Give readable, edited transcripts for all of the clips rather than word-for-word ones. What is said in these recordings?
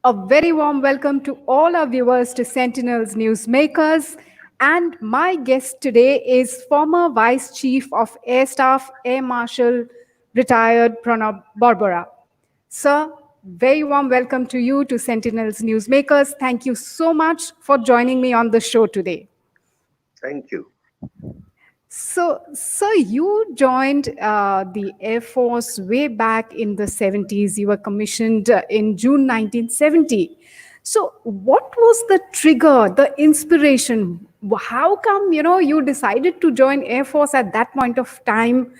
A very warm welcome to all our viewers to Sentinel's Newsmakers. And my guest today is former Vice Chief of Air Staff, Air Marshal, retired Pranab Barbora. Sir, very warm welcome to you to Sentinel's Newsmakers. Thank you so much for joining me on the show today. Thank you. So, sir, you joined the Air Force way back in the 70s. You were commissioned in June 1970. So, what was the trigger, the inspiration? How come, you decided to join Air Force at that point of time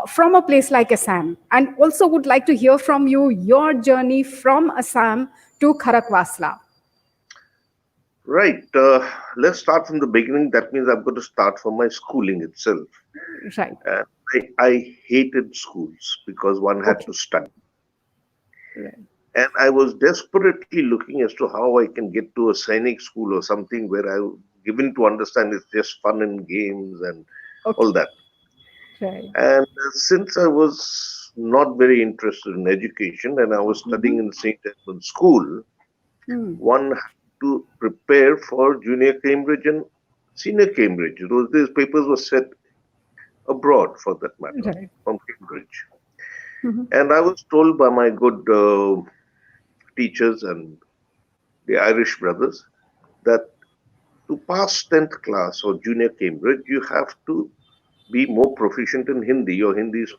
from a place like Assam? And also would like to hear from you your journey from Assam to Kharakwasla. Right. Let's start from the beginning. That means I've got to start from my schooling itself. Right. I hated schools because one had to study. Right. And I was desperately looking as to how I can get to a Sainik school or something where I was given to understand it's just fun and games and all that. Right. And since I was not very interested in education and I was studying in St. Edmund's School, one had to prepare for junior Cambridge and senior Cambridge. Those papers were set abroad, for that matter, from Cambridge. And I was told by my good teachers and the Irish brothers that to pass 10th class or junior Cambridge, you have to be more proficient in Hindi. Your Hindi is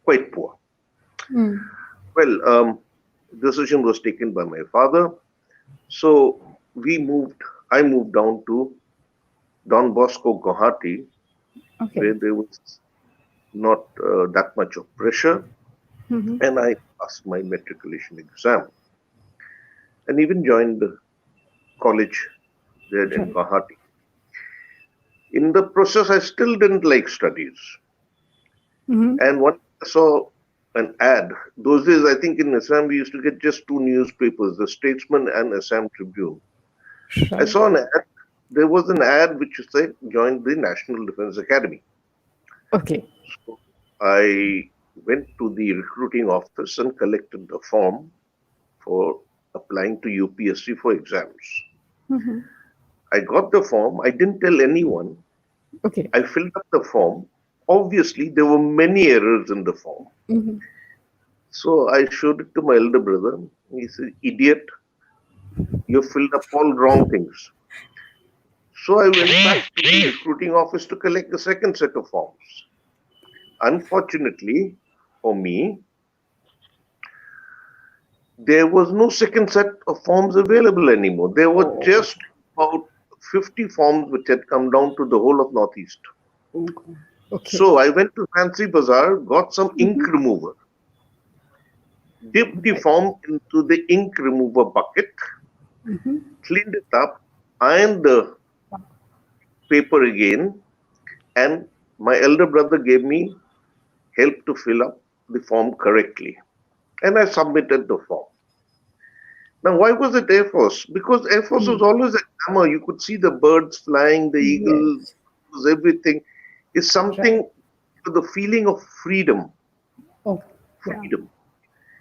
quite poor. Well, decision was taken by my father. So I moved down to Don Bosco, Guwahati, where there was not that much of pressure. And I passed my matriculation exam. And even joined the college there in Guwahati. In the process, I still didn't like studies. And one I saw an ad. Those days, I think in Assam, we used to get just two newspapers, the Statesman and Assam Tribune. I saw an ad. There was an ad which said, join the National Defense Academy. Okay. So I went to the recruiting office and collected the form for applying to UPSC for exams. I got the form. I didn't tell anyone. Okay. I filled up the form. Obviously, there were many errors in the form. So I showed it to my elder brother. He said, idiot, you filled up all wrong things. So I went back to the recruiting office to collect the second set of forms. Unfortunately for me, there was no second set of forms available anymore. There were just about 50 forms which had come down to the whole of Northeast. Okay. So I went to Fancy Bazaar, got some ink remover, dipped the form into the ink remover bucket, cleaned it up, ironed the paper again, and my elder brother gave me help to fill up the form correctly. And I submitted the form. Now, why was it Air Force? Because Air Force was always a glamour. You could see the birds flying, the eagles, everything. It's something for the feeling of freedom. Freedom.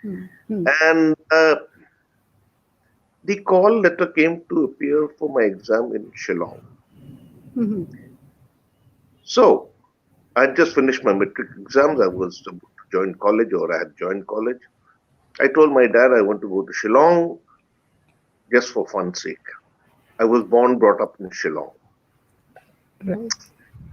And the call letter came to appear for my exam in Shillong. So I had just finished my matric exams. I was about to join college, or I had joined college. I told my dad I want to go to Shillong just for fun's sake. I was born, brought up in Shillong.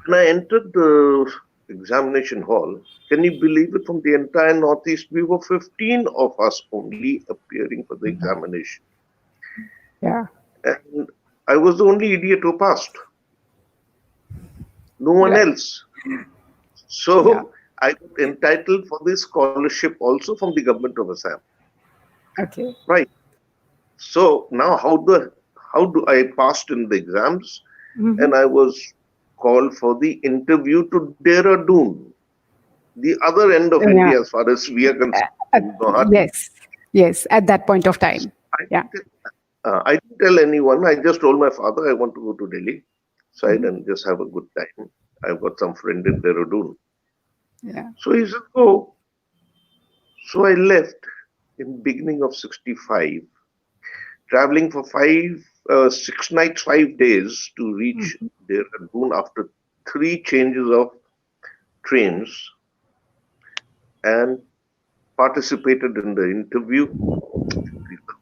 When I entered the examination hall, can you believe it, from the entire Northeast, we were 15 of us only appearing for the examination. And I was the only idiot who passed. No one else. So I got entitled for this scholarship also from the government of Assam. Okay. Right. So now how do I passed in the exams, and I was called for the interview to Dehradun, the other end of India as far as we are concerned. Yes, at that point of time. I didn't tell anyone. I just told my father I want to go to Delhi side and just have a good time. I've got some friend in Dehradun. So he said, go. So I left. in beginning of 65, traveling for 6 nights, 5 days to reach Dehradun after three changes of trains, and participated in the interview,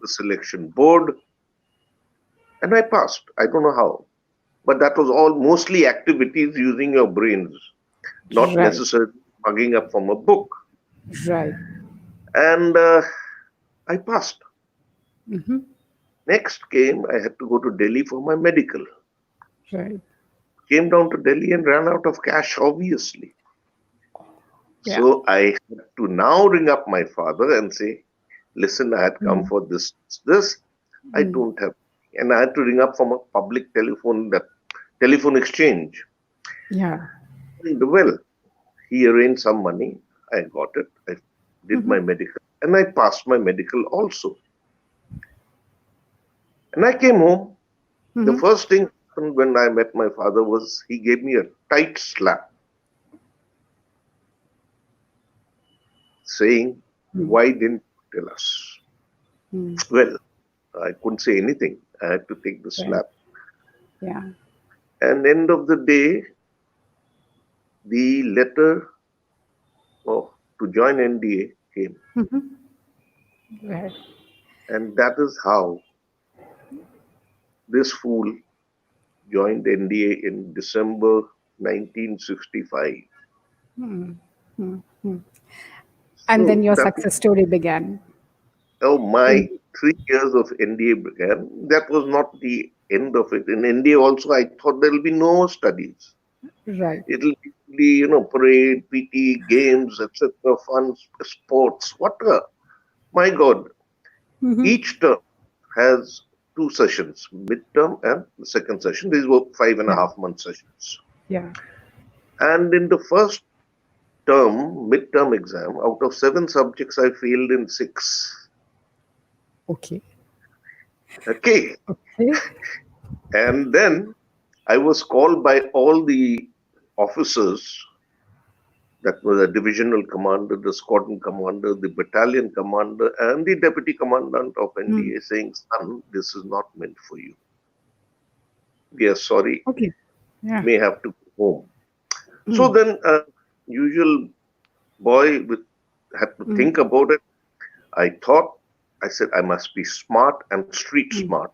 the selection board, and I passed. I don't know how, but that was all mostly activities using your brains, not Right. necessarily mugging up from a book. Right. And I passed. Mm-hmm. Next came, I had to go to Delhi for my medical. Right. Came down to Delhi and ran out of cash, obviously. Yeah. So I had to now ring up my father and say, listen, I had come Mm. for this. I Mm. don't have. And I had to ring up from a public telephone exchange. Yeah. And well, he arranged some money. I got it. I did Mm-hmm. my medical and I passed my medical also. And I came home. The Mm-hmm. first thing happened when I met my father was he gave me a tight slap saying, Mm. why didn't you tell us? Mm. Well, I couldn't say anything. I had to take the Right. slap. Yeah. And end of the day, the letter of to join NDA came. Mm-hmm. Right. And that is how this fool joined NDA in December 1965. Mm. Mm. Mm. And then So your that success story began. how my In 3 years of NDA began. That was not the end of it. In NDA also, I thought there will be no studies. right. It'll be, parade, PT, games, etc., fun, sports, whatever. My God, Mm-hmm. each term has two sessions, midterm and the second session. These were five and a Yeah. half month sessions. Yeah. And in the first term, midterm exam, out of 7 subjects, I failed in 6. Okay. Okay. Okay. And then I was called by all the officers, that was the divisional commander, the squadron commander, the battalion commander, and the deputy commandant of Mm. NDA saying, son, this is not meant for you. We are sorry, Okay. Yeah. may have to go home. So Mm. then, usual boy had to Mm. think about it. I thought, I said, I must be smart and street Mm. smart.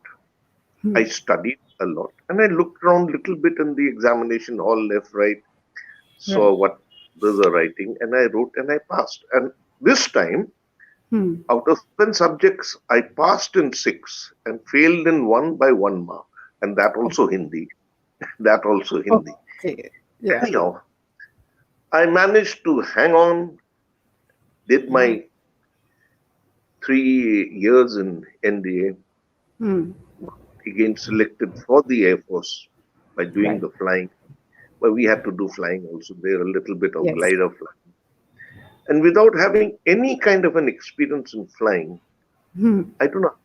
I Mm. studied a lot and I looked around a little bit in the examination hall, left, right, Right. saw what others are writing, and I wrote and I passed. And this time, Mm. out of 7 subjects, I passed in 6 and failed in 1 by 1 mark. And that also Hindi. That also Hindi. Okay. Yeah. Anyhow, I managed to hang on, did Yeah. my 3 years in NDA, Mm. again selected for the Air Force by doing Right. the flying. But we had to do flying also there, a little bit of Yes. glider flying. And without having any kind of an experience in flying, Mm. I don't know.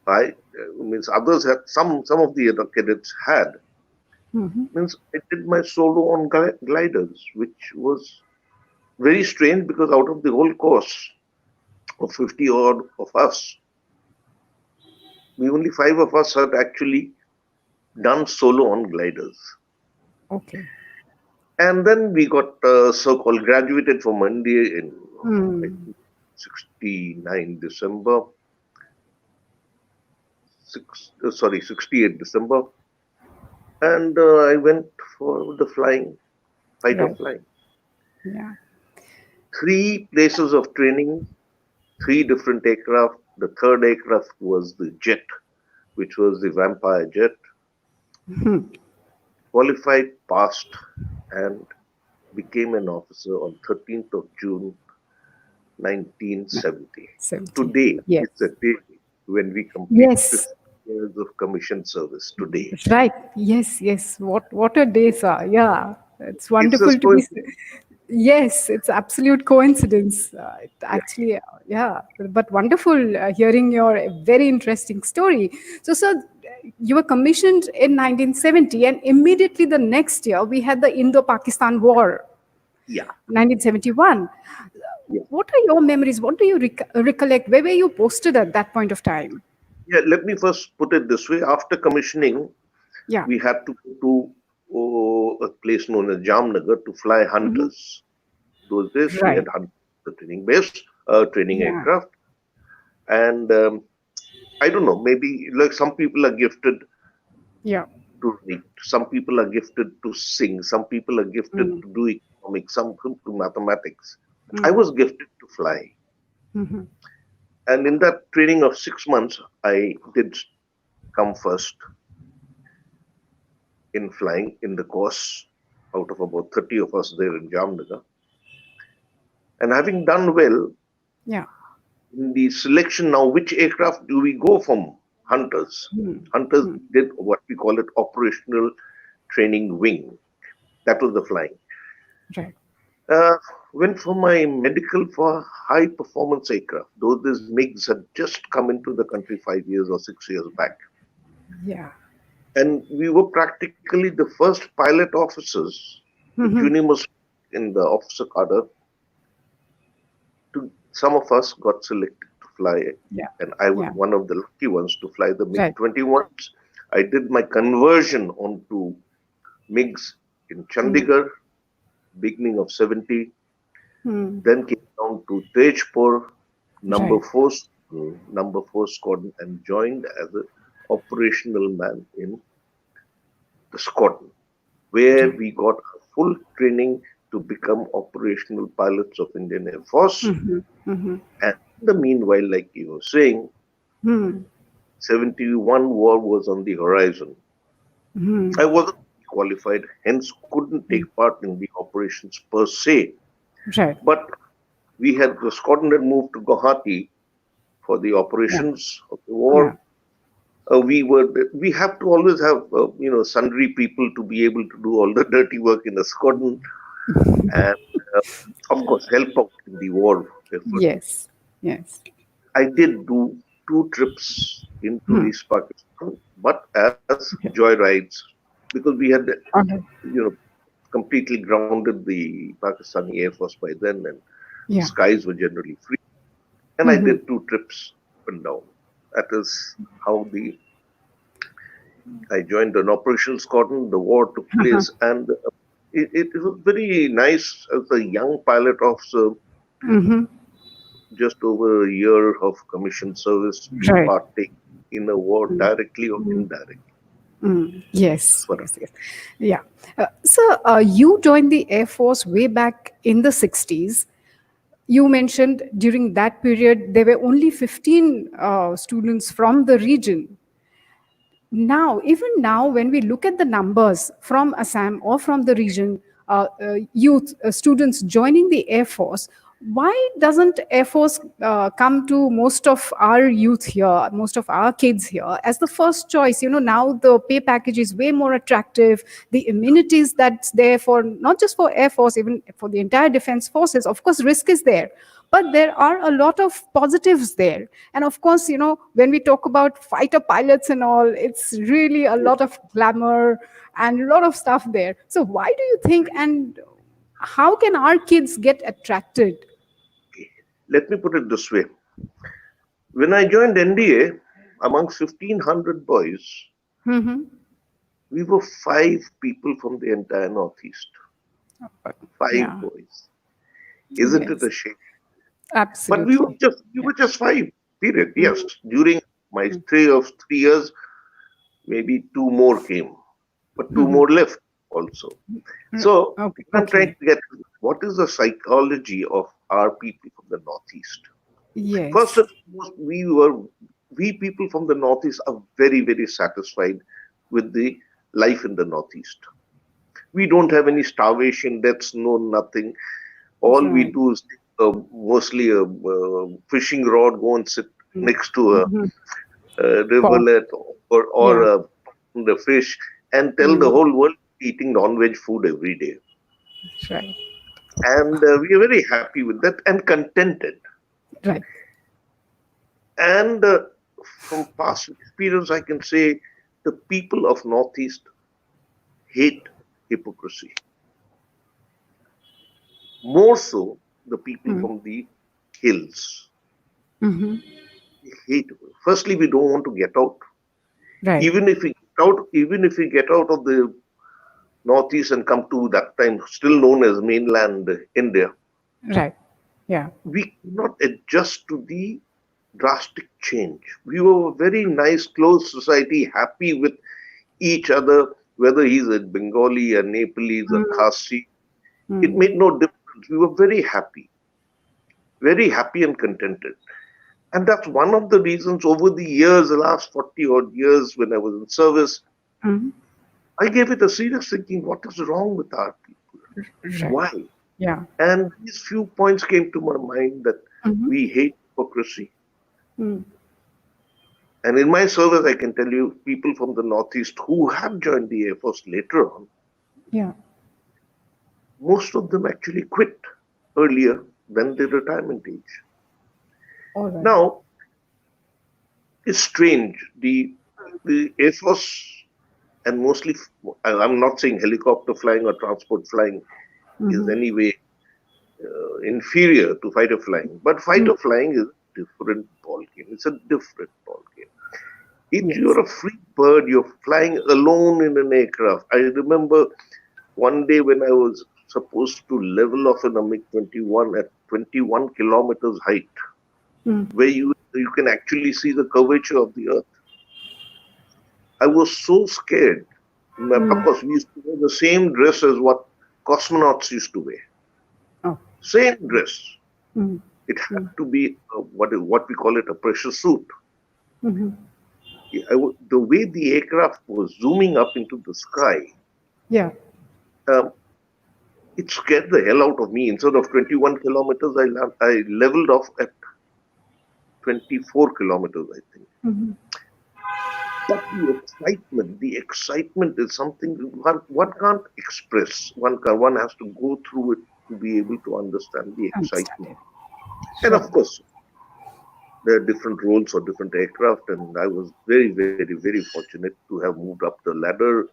I means others had some of the other cadets had Mm-hmm. means I did my solo on gliders, which was very strange because out of the whole course of 50 odd of us, we only 5 of us had actually done solo on gliders. Okay. And then we got so-called graduated from India in I Mm. think 69 December, 68 December, and I went for the fighter Right. flying. Yeah. 3 places of training, 3 different aircraft. The third aircraft was the jet, which was the Vampire jet. Mm. Qualified, passed, and became an officer on 13th of June 1970. 70. Today Yes. is the day when we complete Yes. 50 years of commissioned service. Today, Right. Yes. Yes. What a day, sir. Yeah. It's it's a wonderful to be. coincidence. Yes, it's absolute coincidence. It Yeah, actually, yeah, but wonderful hearing your very interesting story. So, sir, you were commissioned in 1970, and immediately the next year we had the Indo-Pakistan War, yeah. 1971. Yeah. what are your memories? What do you recollect? Where were you posted at that point of time? Yeah, let me first put it this way. After commissioning, Yeah. we had to go to a place known as Jamnagar to fly Hmm. hunters. Those days, we had Right. the training base, training Yeah. aircraft, and I don't know. Maybe like some people are gifted Yeah. to write, some people are gifted to sing, some people are gifted Mm. to do economics, some to mathematics. I Mm. was gifted to fly, Hmm. and in that training of 6 months, I did come first in flying in the course out of about 30 of us there in Jamnagar. And having done well Yeah. in the selection now, which aircraft do we go from Hunters? Mm. Hunters Mm. did what we call it operational training wing. That was the flying. Right. Uh, went for my medical for high performance aircraft. Those days MiGs had just come into the country 5 years or 6 years back. Yeah. And we were practically the first pilot officers, the Hmm. junior most in the officer cadre. Some of us got selected to fly, Yeah. and I was Yeah. one of the lucky ones to fly the MiG Right. 21s. I did my conversion onto MiGs in Mm. Chandigarh, beginning of 70, Mm. then came down to Tejpur, number Right. four, number four squadron, and joined as an operational man in the squadron, where Right. we got a full training to become operational pilots of Indian Air Force. Hmm. Hmm. And in the meanwhile, like you were saying, Hmm. 71 war was on the horizon. Hmm. I wasn't qualified, hence couldn't take part in the operations per se. Right. But we had the squadron had moved to Guwahati for the Yeah. operations of the Yeah. war. We have to always have sundry people to be able to do all the dirty work in the squadron and uh, of course help out in the war effort. Yes. Yes. I did do 2 trips into Hmm. East Pakistan, but as Okay. joyrides because we had Okay. you know completely grounded the Pakistani Air Force by then, and the Yeah. skies were generally free. And I Hmm. did 2 trips up and down. That is how the I joined an operations squadron. The war took Uh-huh. place, and it was very nice as a young pilot officer, Hmm. just over a year of commissioned service, to Right. partake in a war Mm. directly or Mm. indirectly. Mm. Yes. Swara. Yes. Yes. Yeah. So you joined the Air Force way back in the 60s. You mentioned during that period there were only 15 students from the region. Now, even now, when we look at the numbers from Assam or from the region, youth students joining the Air Force, why doesn't Air Force come to most of our youth here, most of our kids here as the first choice? You know, now the pay package is way more attractive. The amenities that's there for not just for Air Force, even for the entire defense forces. Of course, risk is there, but there are a lot of positives there. And of course, you know, when we talk about fighter pilots and all, it's really a Yes. lot of glamour and a lot of stuff there. So why do you think, and how can our kids get attracted? Let me put it this way. When I joined NDA, amongst 1,500 boys, Hmm. we were 5 people from the entire Northeast. 5 Yeah. boys. Isn't it Yes. a shame? But Absolutely. we Yeah. were just 5. Period. Yes. Mhm. During my stay of 3 years, maybe 2 more came, but two Mhm. more left also. So Okay. what I'm trying Okay. to get, what is the psychology of our people from the Northeast? First Yes. and foremost, we people from the Northeast are very, very satisfied with the life in the Northeast. We don't have any starvation, that's no nothing. All we Right. do is mostly a fishing rod, go and sit next to Mhm. a Pop. rivulet or Yeah. the fish and tell the Mm. whole world eating non-veg food every day. Right. And we are very happy with that and contented. Right. And from past experience, I can say the people of Northeast hate hypocrisy more so the people from the hills. Mm-hmm. We hate. Firstly, we don't want to get out. Right. Even if we get out of the northeast and come to that time still known as mainland India, Right. Yeah. we cannot adjust to the drastic change. We were a very nice, close society, happy with each other, whether he's a Bengali, a Nepalese, a Khasi. It Mm. made no difference. We were very happy and contented. And that's one of the reasons over the years, the last 40 odd years when I was in service, Mm. I gave it a serious thinking, what is wrong with our people? Right. Why? Yeah. And these few points came to my mind that Mm-hmm. we hate hypocrisy. Mm. And in my service, I can tell you, people from the Northeast who have joined the Air Force later on, Yeah. most of them actually quit earlier than their retirement age. All right. Now, it's strange. The Air Force, and mostly, I'm not saying helicopter flying or transport flying is Mm-hmm. anyway inferior to fighter flying, but Mm. fighter flying is a different ball game. It's a different ball game. You're Yes. a free bird. You're flying alone in an aircraft. I remember one day when I was supposed to level off in a MiG-21 at 21 kilometers height, Mm. where you can actually see the curvature of the earth. I was so scared. Of Mm. course, we used to wear the same dress as what cosmonauts used to wear. Oh. Same dress. Mm. It had Mm. to be what we call it, a pressure suit. Mm-hmm. The way the aircraft was zooming up into the sky, Yeah. um, it scared the hell out of me. Instead of 21 kilometers, I leveled off at 24 kilometers, I think. Mm-hmm. But the excitement is something one can't express. One has to go through it to be able to understand the Understand excitement. it. And Right. of course, there are different roles for different aircraft, and I was very fortunate to have moved up the ladder.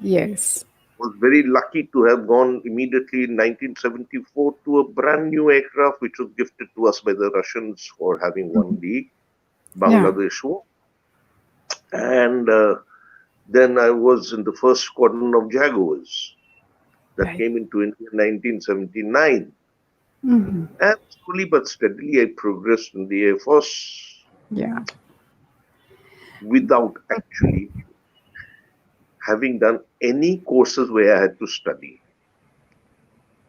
Yes. Was very lucky to have gone immediately in 1974 to a brand new aircraft which was gifted to us by the Russians for having won the Yeah. Bangladesh War. And then I was in the first squadron of Jaguars that Right. came into India in 1979. Mm-hmm. And slowly but steadily, I progressed in the Air Force Yeah. without actually having done any courses where I had to study.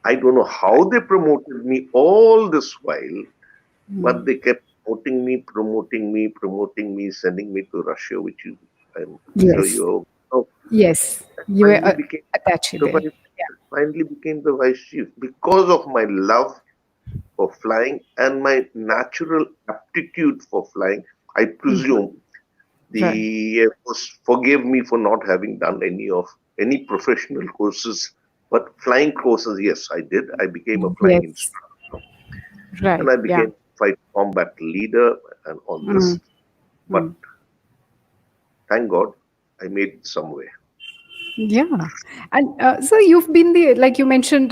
I don't know how they promoted me all this while, but they kept promoting me, sending me to Russia, which I'm sure Yes. you know. Yes. You were Finally became attached the there. vice, finally became the vice chief because of my love for flying and my natural aptitude for flying. I Mhm. presume Right. the Air Force forgave me for not having done any professional courses, but flying courses, yes, I did. I became a flying Yes. instructor, and Right. I Yeah. became fight combat leader and all Mm. this. But Mm. thank God, I made it somewhere. Yeah. And so you've been like you mentioned,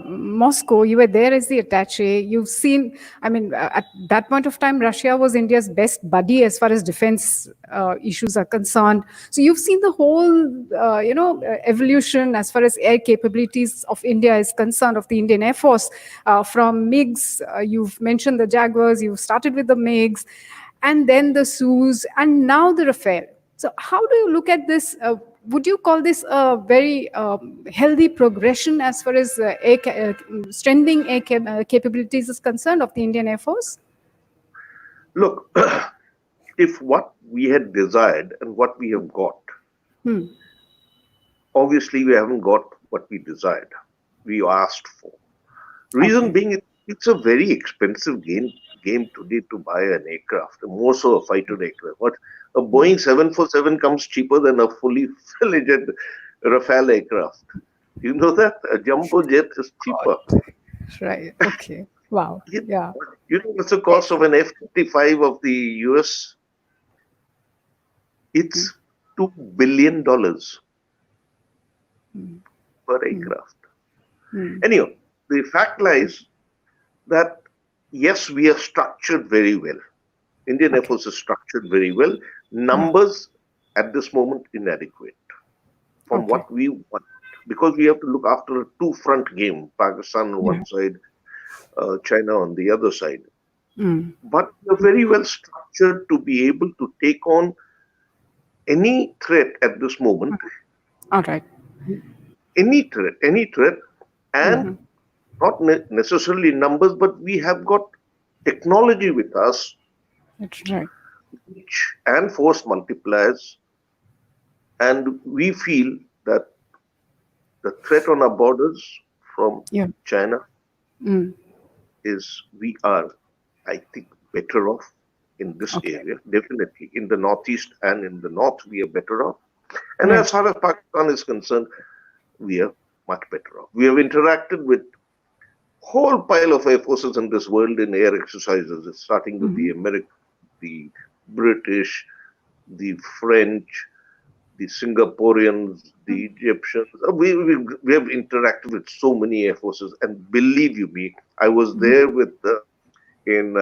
Moscow, you were there as the attache. You've seen, I mean, at that point of time, Russia was India's best buddy as far as defense issues are concerned. So you've seen the whole, evolution as far as air capabilities of India is concerned, of the Indian Air Force, from MiGs. You've mentioned the Jaguars, you've started with the MiGs, and then the Sus, and now the Rafale. So, how do you look at this? Would you call this a very healthy progression as far as strengthening capabilities is concerned of the Indian Air Force? Look, if what we had desired and what we have got, Hmm. obviously we haven't got what we desired, we asked for. Reason Okay. being, it's a very expensive game today to buy an aircraft, more so a fighter aircraft. What a Boeing 747 comes cheaper than a fully fledged Rafale aircraft. You know that a jumbo jet is cheaper. Right. Okay. Wow. You, Yeah. you know what's the cost of an F-35 of the US? It's $2 billion per aircraft. Hmm. Anyhow, the fact lies that yes, we are structured very well. Indian Air Okay. Force is structured very well. Yeah. Numbers at this moment inadequate from Okay. what we want, because we have to look after a two-front game: Pakistan on Yeah. one side, China on the other side. Mm. But we are very well structured to be able to take on any threat at this moment, All right. any threat, and Mm-hmm. not necessarily numbers, but we have got technology with us, That's right. which and force multipliers, and we feel that the threat on our borders from Yeah. China Mm. is we are, I think, better off in this Okay. area. Definitely in the northeast and in the north, we are better off. And as Right. far as Pakistan is concerned, we are much better off. We have interacted with whole pile of air forces in this world in air exercises, starting with the Mm-hmm. American, the British, the French, the Singaporeans, the Egyptians. We have interacted with so many air forces, and believe you me, I was there with in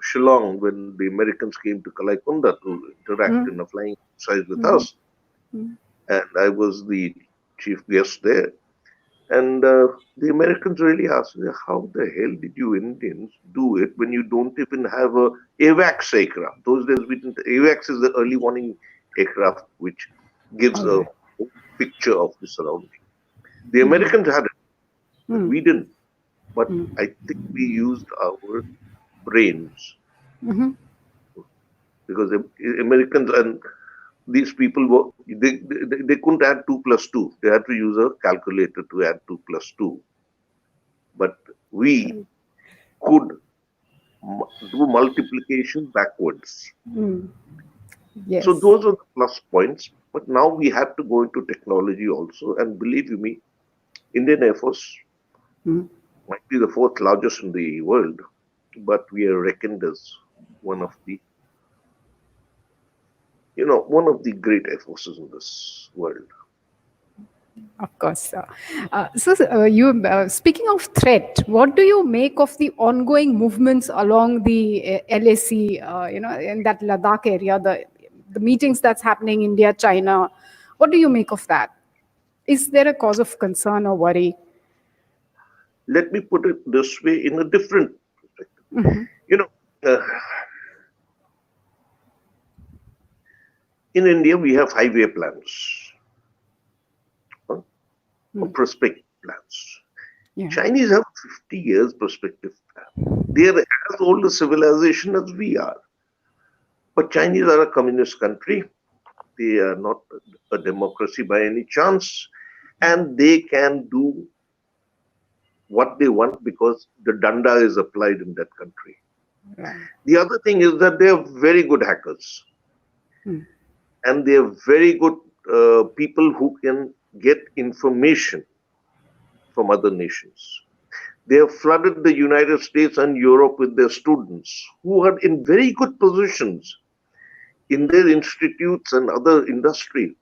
Shillong when the Americans came to Kalaikunda to interact in a flying exercise with Mm-hmm. us, and I was the chief guest there. And the Americans really asked me, how the hell did you Indians do it when you don't even have a AWACS aircraft? Those days, we didn't. AWACS is the early warning aircraft, which gives All a right. whole picture of the surrounding. The Mm-hmm. Americans had it, but Mm. we didn't. But Mm. I think we used our brains, Mm-hmm. because the Americans and these people were they couldn't add 2 plus 2. They had to use a calculator to add 2 plus 2. But we could do multiplication backwards. Mm. So Yes. those are the plus points. But now we have to go into technology also. And believe you me, Indian Air Force Mm. might be the fourth largest in the world, but we are reckoned as one of the one of the great air forces in this world. Of course. You speaking of threat, what do you make of the ongoing movements along the LAC? In that Ladakh area, the meetings that's happening India China. What do you make of that? Is there a cause of concern or worry? Let me put it this way in a different perspective. You know, uh, in India, we have 5-year plans, huh, or Mm. prospective plans. Yeah. Chinese have 50 years perspective plan. They are as old a civilization as we are. But Chinese are a communist country. They are not a democracy by any chance. And they can do what they want because the danda is applied in that country. Right. The other thing is that they are very good hackers, Mm. and they are very good people who can get information from other nations. They have flooded the United States and Europe with their students who are in very good positions in their institutes and other industry.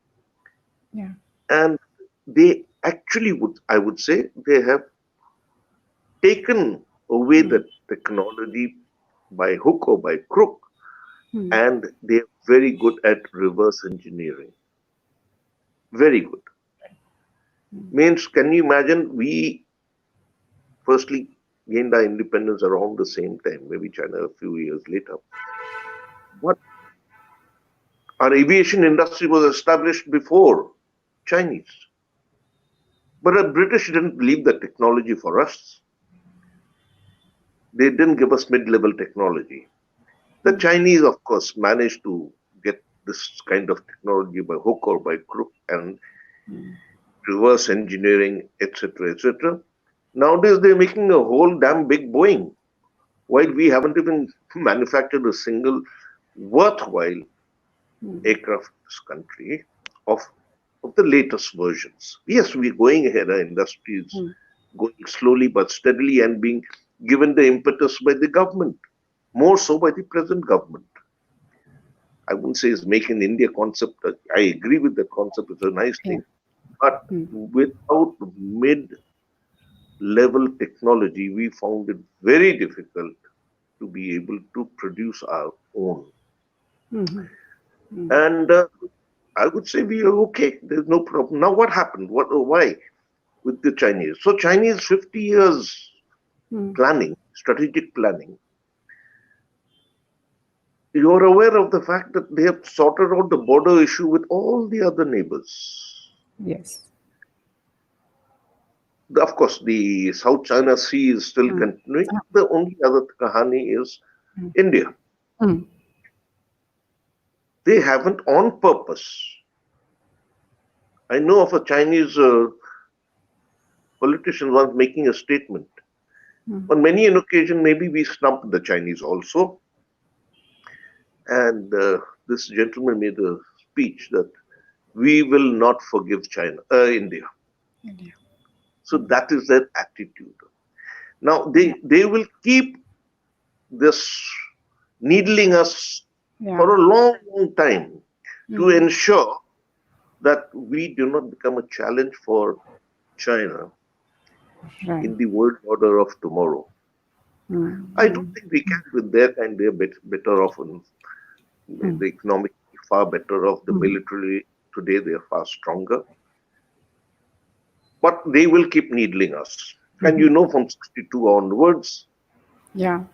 Yeah. And they actually I would say, they have taken away Mm. the technology by hook or by crook, Mm. and they're very good at reverse engineering. Very good. Means, can you imagine, we firstly gained our independence around the same time, maybe China a few years later. But our aviation industry was established before Chinese. But the British didn't leave the technology for us. They didn't give us mid-level technology. The Chinese, of course, managed to get this kind of technology by hook or by crook, and reverse engineering, etc., etc. Nowadays, they're making a whole damn big Boeing, while we haven't even manufactured a single worthwhile aircraft in this country of of the latest versions. Yes, we're going ahead. Our industry is going slowly but steadily and being given the impetus by the government, more so by the present government. I wouldn't say it's making India concept. I agree with the concept; it's a nice Yeah. thing, but without mid level technology, we found it very difficult to be able to produce our own. Mhm. Mm. And I would say we are okay. There's no problem. Now, what happened? Why with the Chinese? So, Chinese 50 years Mm. planning, strategic planning. You're aware of the fact that they have sorted out the border issue with all the other neighbors. Yes. Of course, the South China Sea is still Mm. continuing. Ah. The only other kahani is Mm. India. Mm. They haven't on purpose. I know of a Chinese politician once making a statement. Mm. On many an occasion, maybe we snubbed the Chinese also. And this gentleman made a speech that we will not forgive India. India. So that is their attitude. Now they will keep this needling us Yeah. for a long, long time to Mm. ensure that we do not become a challenge for China Right. in the world order of tomorrow. Mm. I don't Mm. think we can with their kind. They're better off in Mm. the economic, far better off. The Mm. military today they are far stronger, but they will keep needling us. And Mhm. from 62 onwards, Yeah.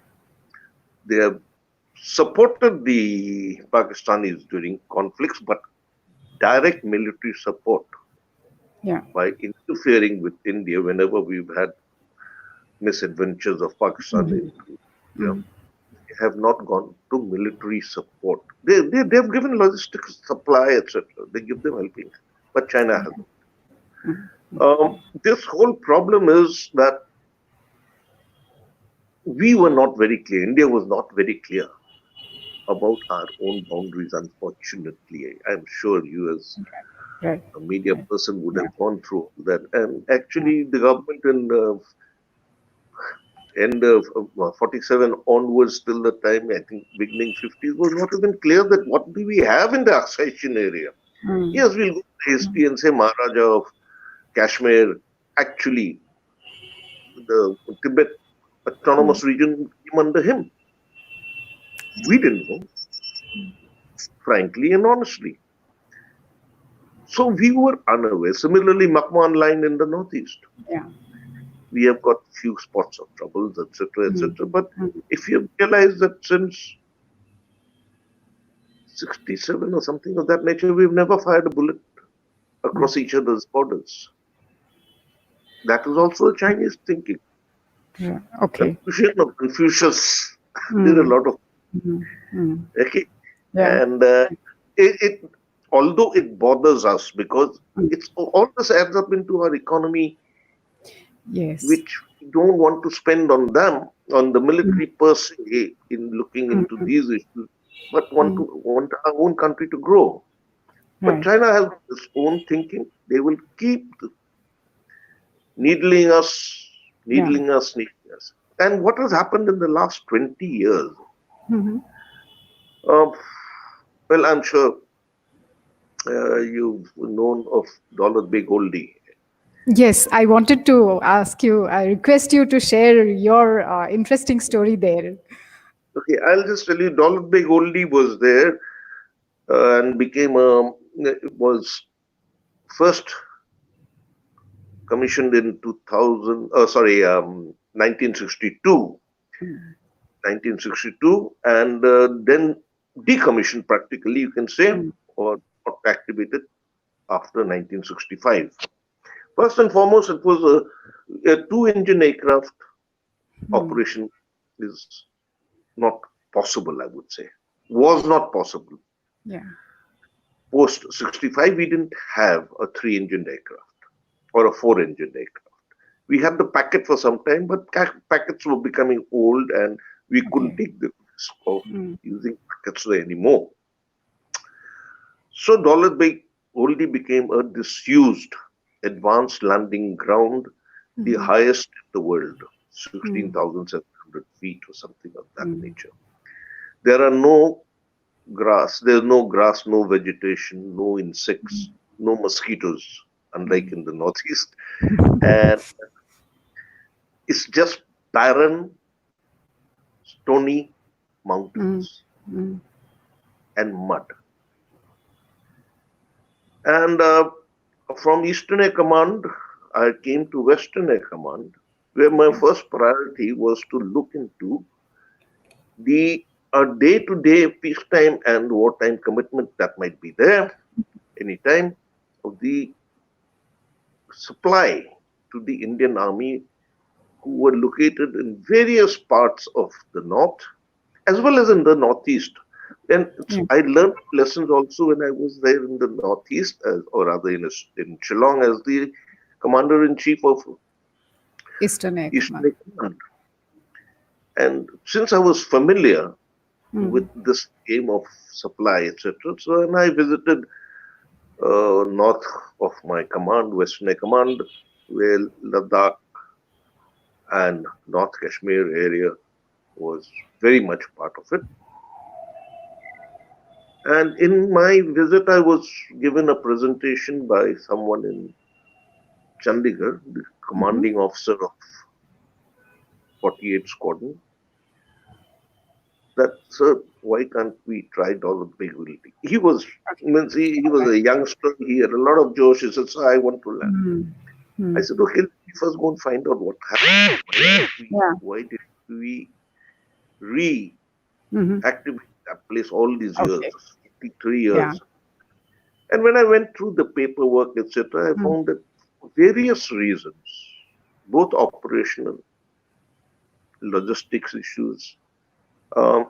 they have supported the Pakistanis during conflicts, but direct military support Yeah. by interfering with India whenever we've had misadventures of Pakistan Mhm. into India, Mm. have not gone to military support. They've given logistics supply, etc. They give them helping, but China hasn't. Mm. This whole problem is that we were not very clear. India was not very clear about our own boundaries. Unfortunately, I'm sure you, as Right. a media Right. person, would Yeah. have gone through that. And Yeah. actually, the government in end of 47 onwards till the time, I think, beginning 50s, was not even clear that what do we have in the Alsatian area. Mm. Yes, we'll go to history Mm. and say Maharaja of Kashmir, actually, the Tibet Mm. autonomous region came under him. We didn't know, frankly and honestly. So we were unaware. Similarly, Makwan line in the northeast. Yeah. We have got few spots of troubles, etc., Mm. etc. But Mm. if you realize that since 67 or something of that nature, we've never fired a bullet Mm. across each other's borders. That is also a Chinese thinking. Yeah. Okay. Confucian or Confucius did a Mm. lot of, Mm. Mm. okay, Yeah. and it although it bothers us because Mm. it's all this adds up into our economy, Yes. which we don't want to spend on them, on the Mm. military per se, in looking Mm. into these issues, but Mm. want our own country to grow. But Right. China has its own thinking. They will keep needling us, Yeah. needling us, needling us. And what has happened in the last 20 years? Hmm. Uh, well, I'm sure you've known of Dollar Big Oldie. Yes, I wanted to ask you, I request you to share your interesting story there. Okay, I'll just tell you, Dollar Big Oldie was there and became was first commissioned in 1962, Mm. 1962, and then decommissioned practically, you can say, Mm. or not activated after 1965. First and foremost, it was a two-engine aircraft Mm. operation is not possible, I would say. Was not possible. Yeah. Post 65, we didn't have a three-engine aircraft or a four-engine aircraft. We had the packet for some time, but packets were becoming old and we couldn't Okay. take the risk of Mm. using packets anymore. So Dollar Bay only became a disused advanced landing ground, the Mhm. highest in the world, Mm. 16,700 feet or something of that Mm. nature. There are no grass, there's no grass, no vegetation, no insects, no mosquitoes, unlike Mm. in the northeast. And It's just barren, stony Mm. mountains Mm. and mud. And from Eastern Air Command, I came to Western Air Command, where my Okay. first priority was to look into the day-to-day peacetime and wartime commitment that might be there anytime of the supply to the Indian Army who were located in various parts of the north as well as in the northeast. And Yeah. I learned lessons also when I was there in the northeast, or rather in Shillong, as the commander in chief of Eastern Air Eastern Command. Air Command. And since I was familiar with Mm. this game of supply, etc., so and I visited north of my command, Western Air Command, where Ladakh and North Kashmir area was very much part of it. And in my visit, I was given a presentation by someone in Chandigarh, the Mm-hmm. commanding officer of 48 Squadron, that, sir, why can't we try dollar bigility? He was, Okay. means he was Okay. a youngster, he had a lot of josh. He said, sir, I want to learn. Mm. I Mm. said, okay, let me first go and find out what happened. Yeah. Why did we reactivate Mm-hmm. that place all these years, Okay. 53 Yeah. years? And when I went through the paperwork, etc., I Mm. found that for various reasons, both operational, logistics issues, um,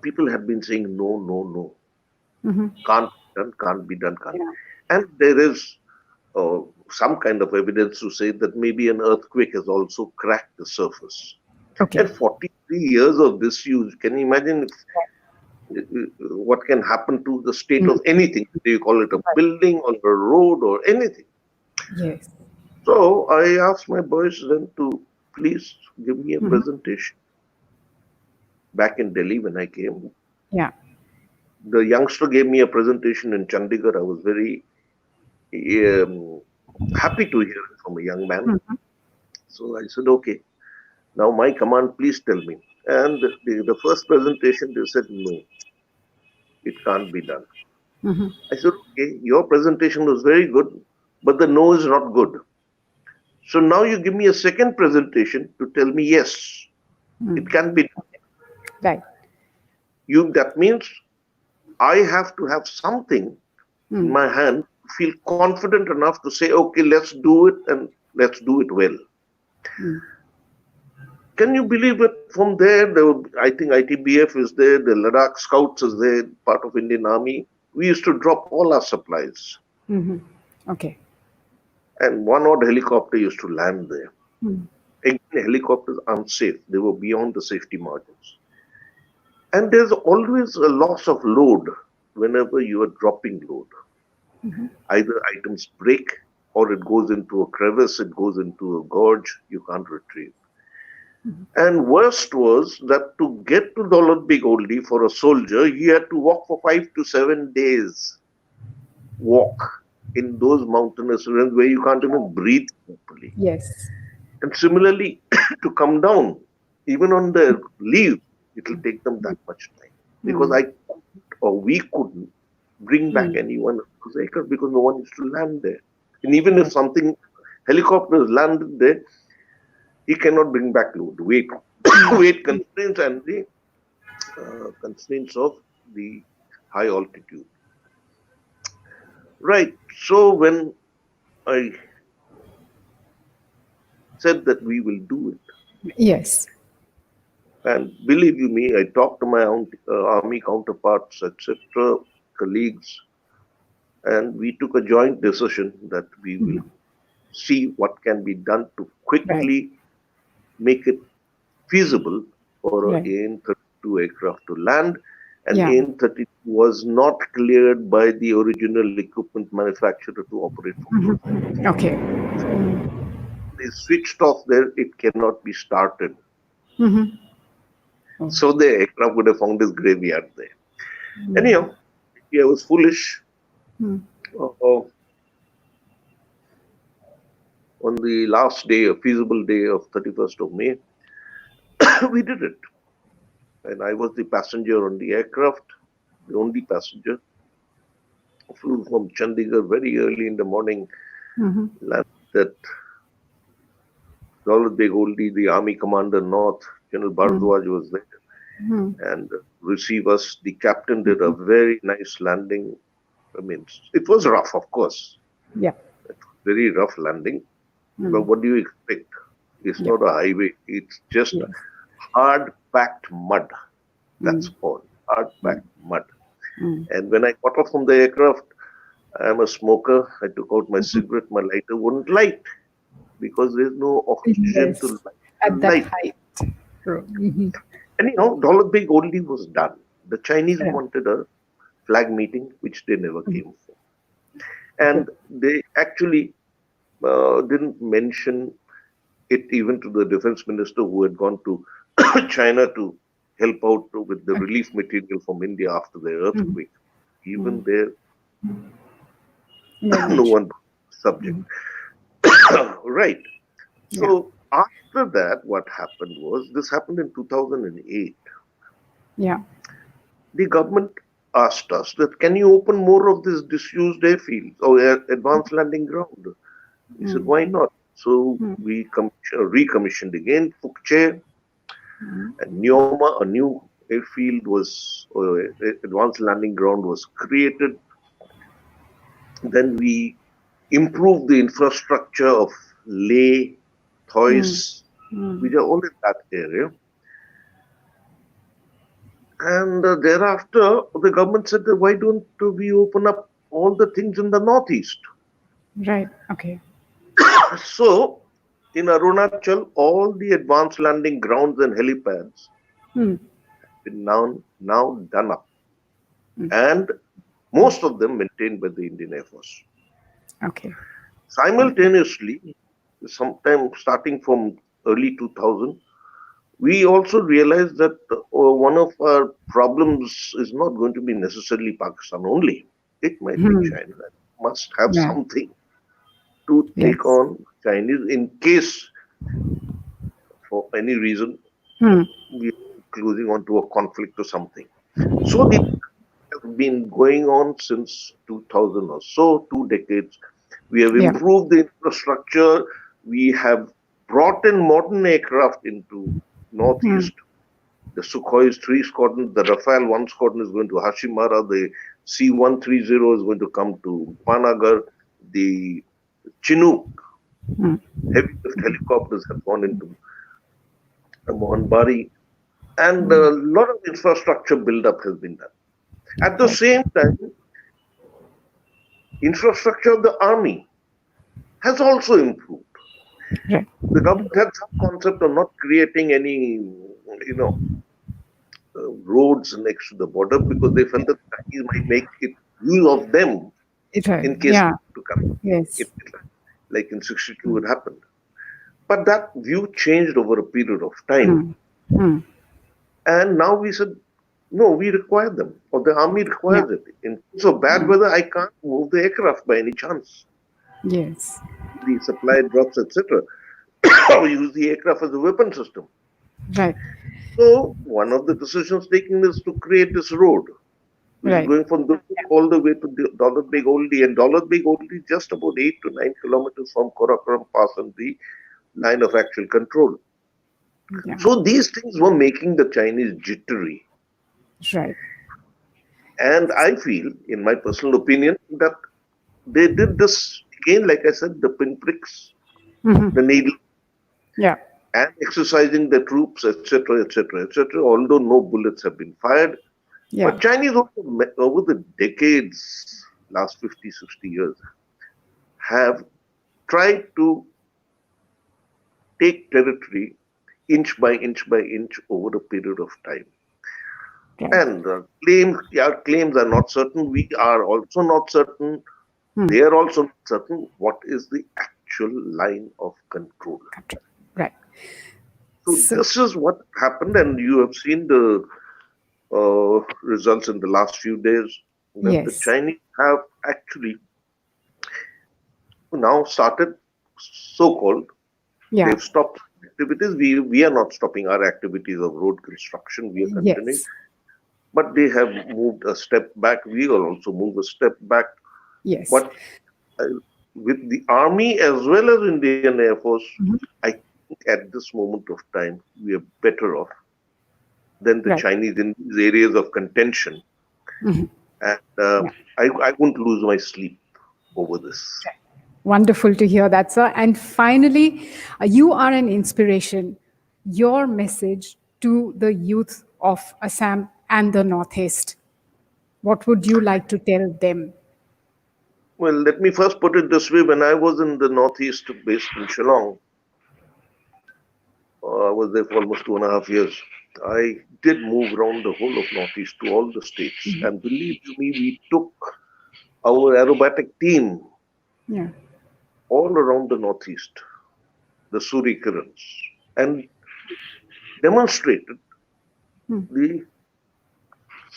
people have been saying no, no, no, Mm-hmm. can't be done, can't be done, can't. Yeah. And there is uh, some kind of evidence to say that maybe an earthquake has also cracked the surface. And Okay. 43 years of disuse, can you imagine what can happen to the state Mm. of anything? Do you call it a Right. building or a road or anything? Yes. So I asked my boys then to please give me a Mm-hmm. presentation back in Delhi when I came. Yeah. The youngster gave me a presentation in Chandigarh. I was very um, happy to hear it from a young man. Mm-hmm. So I said, okay, now my command, please tell me. And the first presentation, they said, no, it can't be done. Mm-hmm. I said, okay, your presentation was very good, but the no is not good. So now you give me a second presentation to tell me, yes, it Mm. can be done. Right. That means I have to have something in Mm. my hand to feel confident enough to say, okay, let's do it and let's do it well. Mm. Can you believe it? From there were, I think ITBF is there, the Ladakh Scouts is there, part of Indian Army. We used to drop all our supplies, Mm-hmm. Okay. and one odd helicopter used to land there. Mm. Again, helicopters unsafe; they were beyond the safety margins. And there's always a loss of load whenever you are dropping load. Mm-hmm. Either items break or it goes into a crevice, it goes into a gorge, you can't retrieve. And worst was that to get to Dollar Big Oldie for a soldier, he had to walk for 5 to 7 days. Walk in those mountainous regions where you can't even breathe properly. Yes. And similarly, to come down, even on their leave, it will take them that much time. Because Mm. I couldn't, or we couldn't bring back Mm. anyone to those acres because no one used to land there. And even if Right. something helicopters landed there, he cannot bring back load. Weight, Mm. weight constraints and the constraints of the high altitude. Right. So when I said that we will do it, Yes. and believe you me, I talked to my own, army counterparts, etc., colleagues, and we took a joint decision that we will Mhm. see what can be done to Right. quickly make it feasible for a Right. AN-32 aircraft to land. And Yeah. AN-32 was not cleared by the original equipment manufacturer to operate from those areas. Mhm. Okay. Mm. They switched off there, it cannot be started. Mm-hmm. Oh. So the aircraft would have found this graveyard there. Mm. Anyhow, I was foolish. Mm. Uh, on the last day, a feasible day of 31st of May, we did it. And I was the passenger on the aircraft, the only passenger. Flew from Chandigarh very early in the morning, Mm-hmm. landed at Dawlat Beg Oldi, the army commander north, General Bharadwaj was there Mm-hmm. and received us. The captain did a very nice landing. I mean, it was rough, of course, Yeah. very rough landing. But Mm. what do you expect? It's Yeah. not a highway, it's just Yes. hard packed mud. That's Mm. all, hard Mm. packed mud. Mm. And when I got off from the aircraft, I am a smoker. I took out my Mhm. cigarette, my lighter wouldn't light because there's no oxygen to Yes. light the At that light. height. True. Mm-hmm. Anyhow, Dollar Big only was done. The Chinese Yeah. wanted a flag meeting, which they never Mhm. came for. And Good. they actually didn't mention it even to the defense minister who had gone to China to help out with the Okay. relief material from India after the Mm-hmm. earthquake. Even Mm. there, No no mention. one subject. Mhm. Right. Yeah. So after that, what happened was this happened in 2008. Yeah. The government asked us that can you open more of these disused airfields or advanced landing ground? We said Mm. why not? So Mm. we recommissioned again Fukche Mm. and Neoma, a new airfield was advanced landing ground was created. Then we improved the infrastructure of Leh, Mm. Thois, Mm. which are all in that area. And thereafter, the government said that why don't we open up all the things in the northeast? Right. Okay. So, in Arunachal, all the advanced landing grounds and helipads Mm. been now done up, Mm. and most of them maintained by the Indian Air Force. Okay. All right. Simultaneously, sometime starting from early 2000, we also realized that one of our problems is not going to be necessarily Pakistan only. It might be Mm. China. Must have Yeah. something to take Yes. on Chinese in case, for any reason, Mm. we are closing on to a conflict or something. So this has been going on since 2000 or so, 2 decades. We have Yeah. improved the infrastructure. We have brought in modern aircraft into Mm. Northeast. The Sukhoi 3 squadron, the Rafale 1 squadron is going to Hashimara, the C-130 is going to come to Panagar, the Chinook Mm. heavy lift helicopters have gone into Mohanbari, and Mm. a lot of infrastructure build-up has been done. At the Right. same time, infrastructure of the army has also improved. Right. The government had some concept of not creating any, roads next to the border because they felt that the Chinese might make it use of them Right. in case Yeah. to come. It, Yes. like in 62 it happened. But that view changed over a period of time. Mm. Mm. And now we said, no, we require them, or the army Yeah. requires it. In case of bad Mm. weather, I can't move the aircraft by any chance. Yes. The supply drops, etc. Or use the aircraft as a weapon system. Right. So one of the decisions taken is to create this road, which is Right. going from Durg all the way to Dollar Big Oldie, and Dollar Big Oldie is just about 8 to 9 kilometers from Korakoram Pass and the line of actual control. Yeah. So these things were making the Chinese jittery. Right. And I feel, in my personal opinion, that they did this again, like I said, the pinpricks, Hmm. the needle, Yeah. and exercising the troops, etc., etc., etc., although no bullets have been fired. Yeah. But Chinese also, over the decades, last 50, 60 years, have tried to take territory inch by inch by inch over a period of time. Right. And our claims are not certain. We are also not certain. Hmm. They are also not certain what is the actual line of control. Control. Right. So So this is what happened, and you have seen the results in the last few days that the yes. Chinese have actually now started so-called, Yeah. they've stopped activities. We are not stopping our activities of road construction. We are continuing. Yes. But they have moved a step back. We will also move a step back. Yes. But uh, with the army as well as Indian Air Force, Mhm. I think at this moment of time, we are better off than the Right. Chinese in these areas of contention. Mhm. And Yeah. I won't lose my sleep over this. Wonderful to hear that, sir. And finally, you are an inspiration. Your message to the youth of Assam and the Northeast. What would you like to tell them? Well, let me first put it this way. When I was in the Northeast, based in Shillong, I was there for almost 2.5 years. I did move around the whole of Northeast to all the states. Mhm. And believe you me, we took our aerobatic team Yeah. all around the Northeast, the Surikirans, and demonstrated Mm. the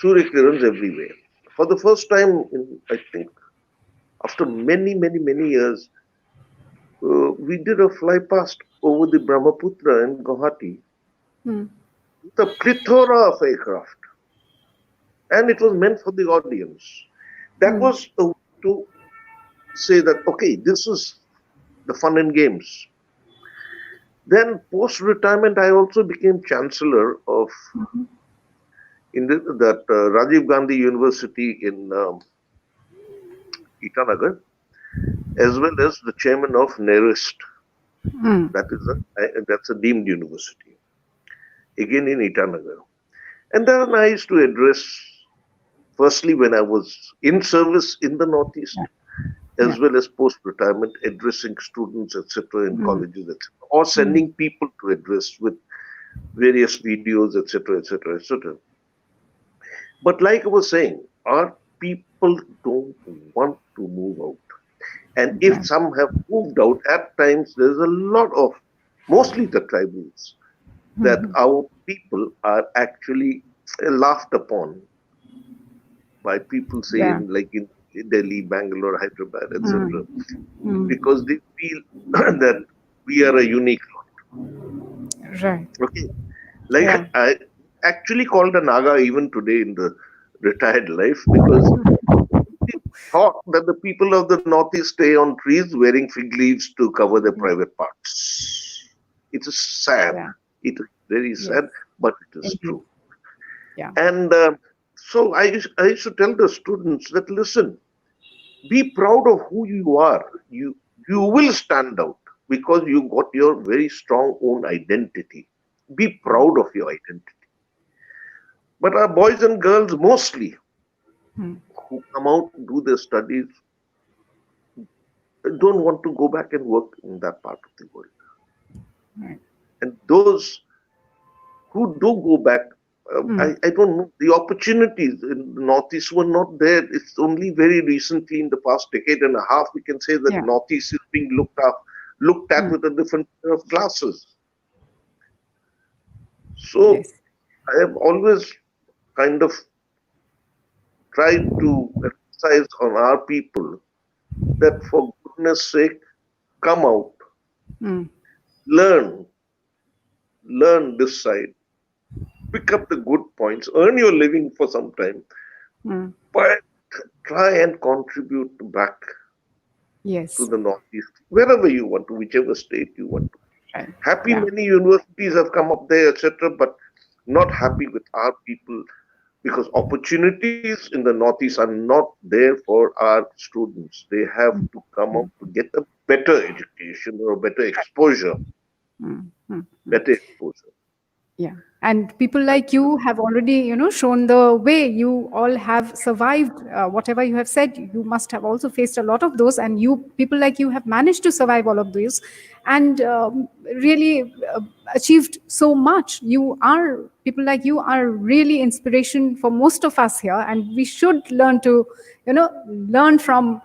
Surikirans everywhere. For the first time in, I think, after many, many, many years, we did a fly past over the Brahmaputra in Guwahati, Mm. the plethora of aircraft, and it was meant for the audience. That Mm. was a way to say that, okay, this is the fun and games. Then, post retirement, I also became chancellor of that Rajiv Gandhi University in Itanagar, as well as the chairman of NERIST. Mm. That's a deemed university, again in Itanagar. And then I used to address, firstly, when I was in service in the Northeast, Yeah. Yeah. as well as post-retirement, addressing students, etc., in Mm. colleges, etc., or Mm. sending people to address with various videos, etc., etc., etc. But like I was saying, our people don't want to move out. And if Yeah. some have moved out, at times there's a lot of, mostly the tribals, that Mhm. our people are actually laughed upon by people, say, Yeah. in like in Delhi, Bangalore, Hyderabad, etc., Mm. Mm. because they feel that we are a unique Right. lot. Okay, like Yeah. I actually called a Naga even today in the retired life because they thought that the people of the Northeast stay on trees wearing fig leaves to cover their Yeah. private parts. It is sad. Yeah. It is very Yes. sad, but it is Indeed. true. Yeah. And so I used to tell the students that listen, be proud of who you are. You will stand out because you got your very strong own identity. Be Right. proud of your identity. But our boys and girls mostly Mm. who come out, do their studies, don't want to go back and work in that part of the world. Right. And those who do go back, Mm. I don't know, the opportunities in the Northeast were not there. It's only very recently, in the past decade and a half, we can say that Yeah. Northeast is being looked at Mm. with a different pair of glasses. So Yes. I have always kind of tried to emphasize on our people that for goodness sake, come out, Mm. learn, learn this side, pick up the good points, earn your living for some time, Mm. but try and contribute back to Yes. the Northeast, wherever you want to, whichever state you want to. Right. Happy Yeah. many universities have come up there, etc., but not happy with our people because opportunities in the Northeast are not there for our students. They have Mm. to come Mm. out to get a better education or a better exposure. Mm. Mm. Better exposure. Yeah. And people And like you have already, shown the way. You all have survived whatever you have said. You must have also faced a lot of those, and people like you have managed to survive all of those, and really achieved so much. People like you are really inspiration for most of us here, and we should learn from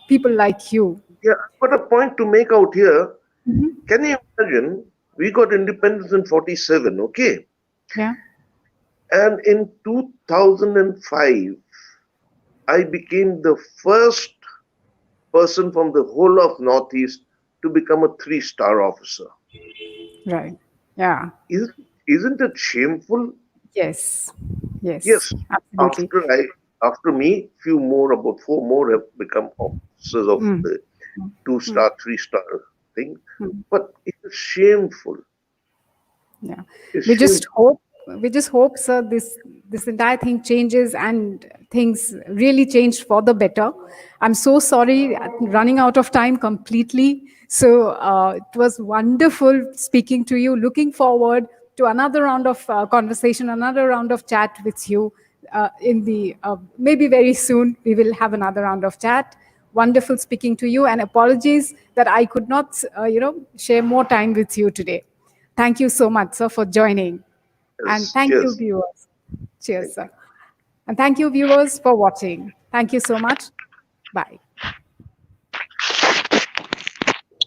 people like you. yeah, I've got a point to make out here. Mhm. Can you imagine? We got independence in 47, okay? Yeah. And in 2005, I became the first person from the whole of Northeast to to become a three-star officer. Right. Yeah. Is, isn't it shameful? Yes. Yes. Yes, Absolutely. after after me, few more, about four more have become officers of Mm. the Mm. two-star, three-star thing. Mm. But it is shameful. Yeah. It's We just shameful. hope, sir, this entire thing changes and things really change for the better. I'm so sorry, running out of time completely. So it was wonderful speaking to you. Looking forward to another round of conversation, another round of chat with you. In the maybe very soon we will have another round of chat. Wonderful speaking to you, and apologies that I could not, share more time with you today. Thank you so much, sir, for joining. And Yes, thank you, cheers. viewers. Cheers, Thank sir. you. And thank you, viewers, for watching. Thank you so much. Bye.